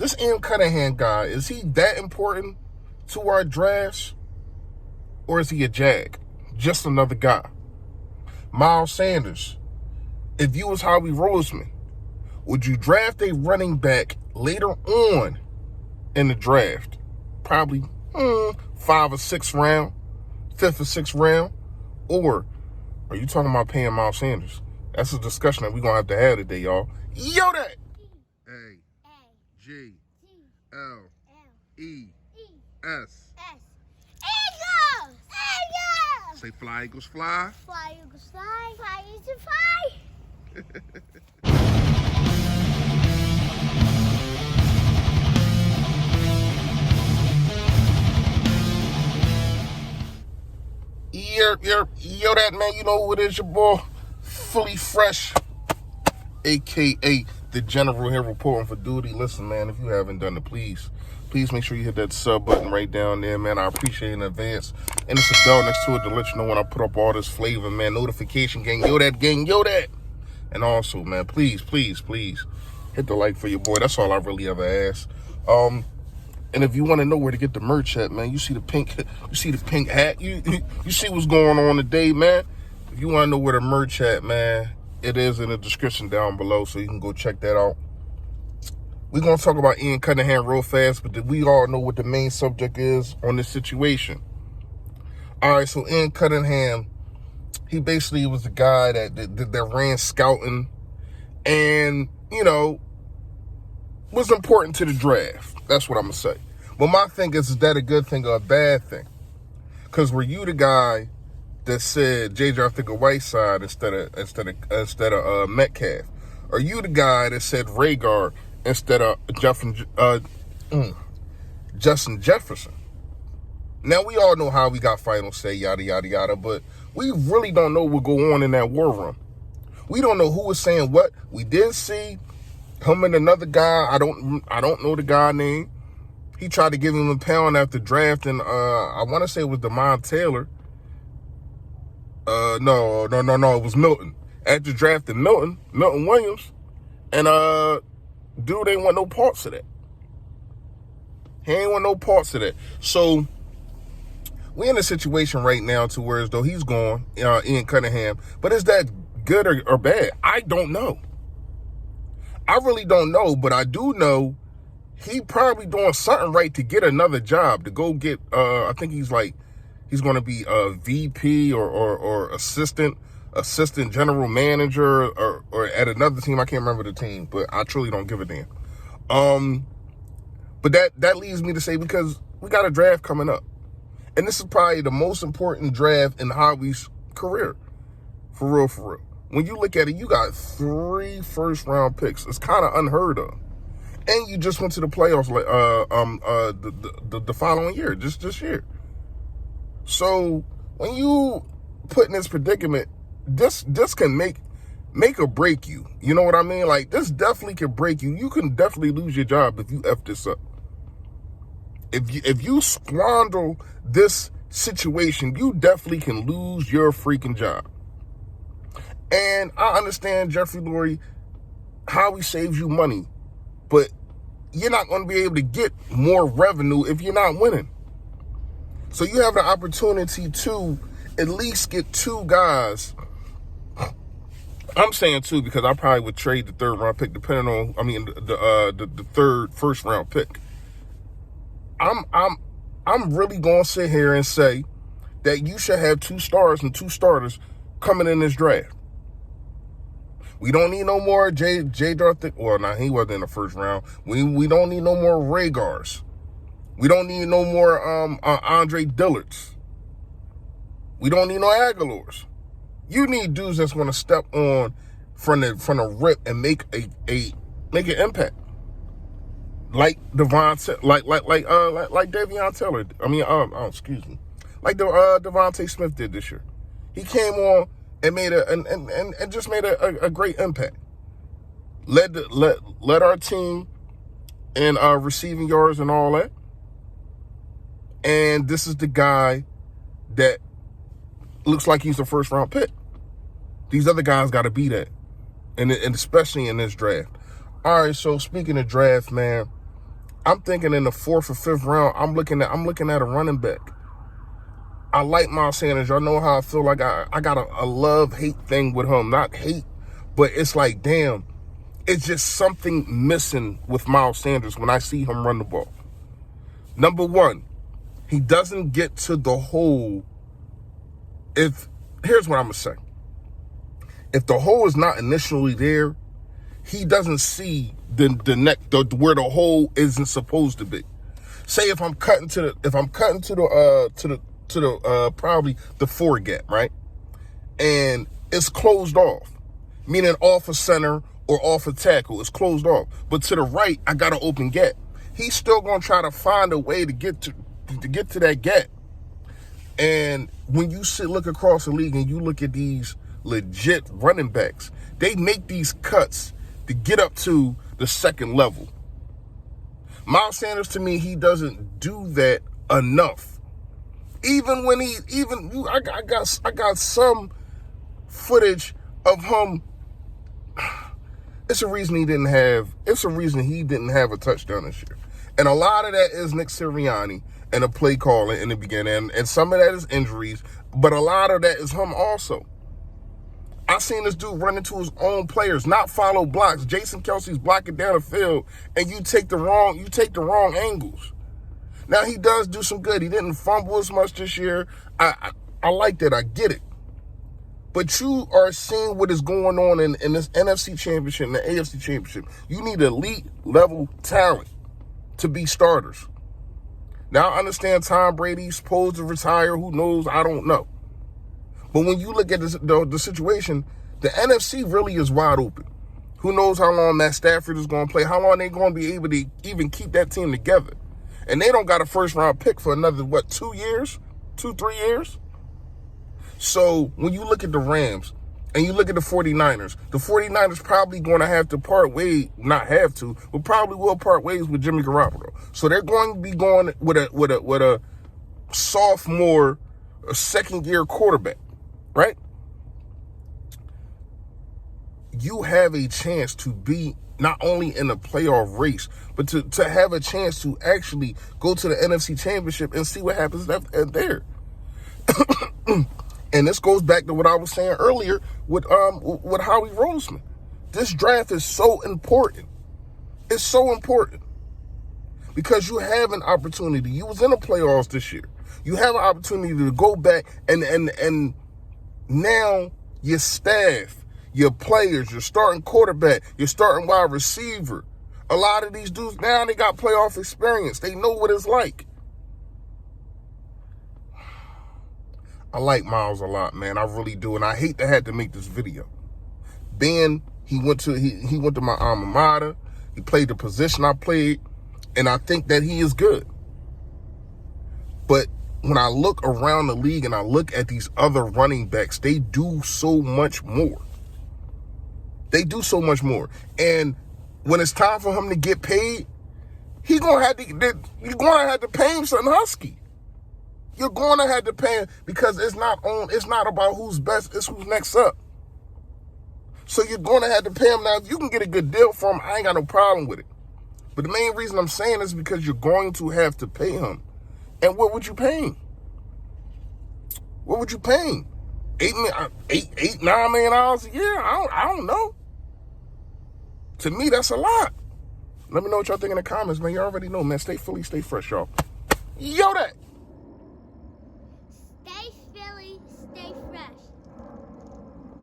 this Cunningham guy, is he that important to our drafts? Or is he a Jag? Just another guy. Miles Sanders, if you was Howie Roseman, would you draft a running back later on in the draft? Probably 5 or 6 round, 5th or 6th round? Or are you talking about paying Miles Sanders? That's a discussion that we're going to have today, y'all. Yo, that! A-G-L-E-S. Say fly, Eagles, fly. Fly, Eagles, fly. Fly, Eagles, fly. Yo, that man, you know who it is, your boy, Fully Fresh, a.k.a. the General here reporting for duty. Listen, man, if you haven't done it, please make sure you hit that sub button right down there, man. I appreciate it in advance. And it's a bell next to it to let you know when I put up all this flavor, man. Notification gang, yo, that. And also, man, please hit the like for your boy. That's all I really ever ask. And if you want to know where to get the merch at, man, you see the pink hat. You see what's going on today, man. If you want to know where the merch at, man, it is in the description down below, so you can go check that out. We're going to talk about Cunningham real fast, but we all know what the main subject is on this situation. All right, so Cunningham, he basically was the guy that ran scouting and, was important to the draft. That's what I'm going to say. But my thing is that a good thing or a bad thing? Because were you the guy that said J.A.G. Whiteside instead of Metcalf? Are you the guy that said Rhaegar instead of Justin Jefferson? Now, we all know how we got final say, yada, yada, yada, but we really don't know what go on in that war room. We don't know who was saying what. We did see him and another guy. I don't know the guy's name. He tried to give him a pound after drafting, I want to say it was Damon Taylor. No, it was Milton. After drafting Milton Williams, and dude ain't want no parts of that. He ain't want no parts of that. So we in a situation right now to where as though he's gone, Cunningham. But is that good or bad? I don't know. I really don't know, but I do know he probably doing something right to get another job, to go get, I think he's going to be a VP or assistant general manager or at another team. I can't remember the team, but I truly don't give a damn. But that leads me to say, because we got a draft coming up, and this is probably the most important draft in Howie's career. For real. When you look at it, you got 3 first-round picks. It's kind of unheard of. And you just went to the playoffs the following year, just this year. So when you put in this predicament, this can make or break you. You know what I mean? Like, this definitely can break you. You can definitely lose your job if you F this up. If you squander this situation, you definitely can lose your freaking job. And I understand, Jeffrey Lurie, how he saves you money, but you're not going to be able to get more revenue if you're not winning. So you have the opportunity to at least get 2 guys. I'm saying 2 because I probably would trade the 3rd round pick, depending on, the first round pick. I'm really going to sit here and say that you should have 2 stars and 2 starters coming in this draft. We don't need no more J.A.G. Well, nah, he wasn't in the first round. We don't need no more Rhaegars. We don't need no more Andre Dillards. We don't need no Aguilars. You need dudes that's going to step on from the rip and make an impact. Like Devontae, like Davion Taylor. Excuse me. Like Devontae Smith did this year. He came on and made and just made a great impact. Led our team in receiving yards and all that. And this is the guy that looks like he's a first round pick. These other guys got to be that, and especially in this draft. All right, so speaking of draft, man, I'm thinking in the 4th or 5th round, I'm looking at a running back. I like Miles Sanders. Y'all know how I feel like I got a love-hate thing with him. Not hate, but it's like, damn, it's just something missing with Miles Sanders when I see him run the ball. Number one, he doesn't get to the hole. Here's what I'm going to say. If the hole is not initially there, he doesn't see where the hole isn't supposed to be. Say if I'm cutting to the probably the 4 gap, right? And it's closed off, meaning off a center or off a tackle, it's closed off. But to the right, I got an open gap. He's still gonna try to find a way to get to that gap. And when you look across the league and you look at these legit running backs, they make these cuts to get up to the second level. Miles Sanders, to me, he doesn't do that enough. Even when I got some footage of him. It's a reason he didn't have a touchdown this year. And a lot of that is Nick Sirianni and a play calling in the beginning. And some of that is injuries, but a lot of that is him also. I seen this dude run into his own players, not follow blocks. Jason Kelsey's blocking down the field, and you take the wrong angles. Now he does do some good. He didn't fumble as much this year. I like that. I get it. But you are seeing what is going on in this NFC Championship and the AFC Championship. You need elite level talent to be starters. Now I understand Tom Brady's supposed to retire. Who knows? I don't know. But when you look at the situation, the NFC really is wide open. Who knows how long Matt Stafford is going to play? How long they going to be able to even keep that team together? And they don't got a first-round pick for another, 2 years? 2-3 years? So when you look at the Rams and you look at the 49ers probably going to have to part ways, not have to, but probably will part ways with Jimmy Garoppolo. So they're going to be going with a sophomore, a second-year quarterback. Right? You have a chance to be not only in the playoff race, but to have a chance to actually go to the NFC Championship and see what happens there. And this goes back to what I was saying earlier with Howie Roseman. This draft is so important. It's so important because you have an opportunity. You was in the playoffs this year. You have an opportunity to go back and now your staff, your players, your starting quarterback, your starting wide receiver, a lot of these dudes now, they got playoff experience. They know what it's like. I like Miles a lot, man. I really do. And I hate to have to make this video. Ben, he went to my alma mater. He played the position I played. And I think that he is good. But when I look around the league and I look at these other running backs, they do so much more. They do so much more. And when it's time for him to get paid, you're going to have to pay him something husky. You're going to have to pay him because it's not about who's best, it's who's next up. So you're going to have to pay him. Now, if you can get a good deal for him, I ain't got no problem with it. But the main reason I'm saying is because you're going to have to pay him. And what would you pay him? What would you pay him? $9 million a year? I don't know. To me, that's a lot. Let me know what y'all think in the comments, man. You already know, man. Stay Philly, stay fresh, y'all. Yo, that. Stay Philly, stay fresh.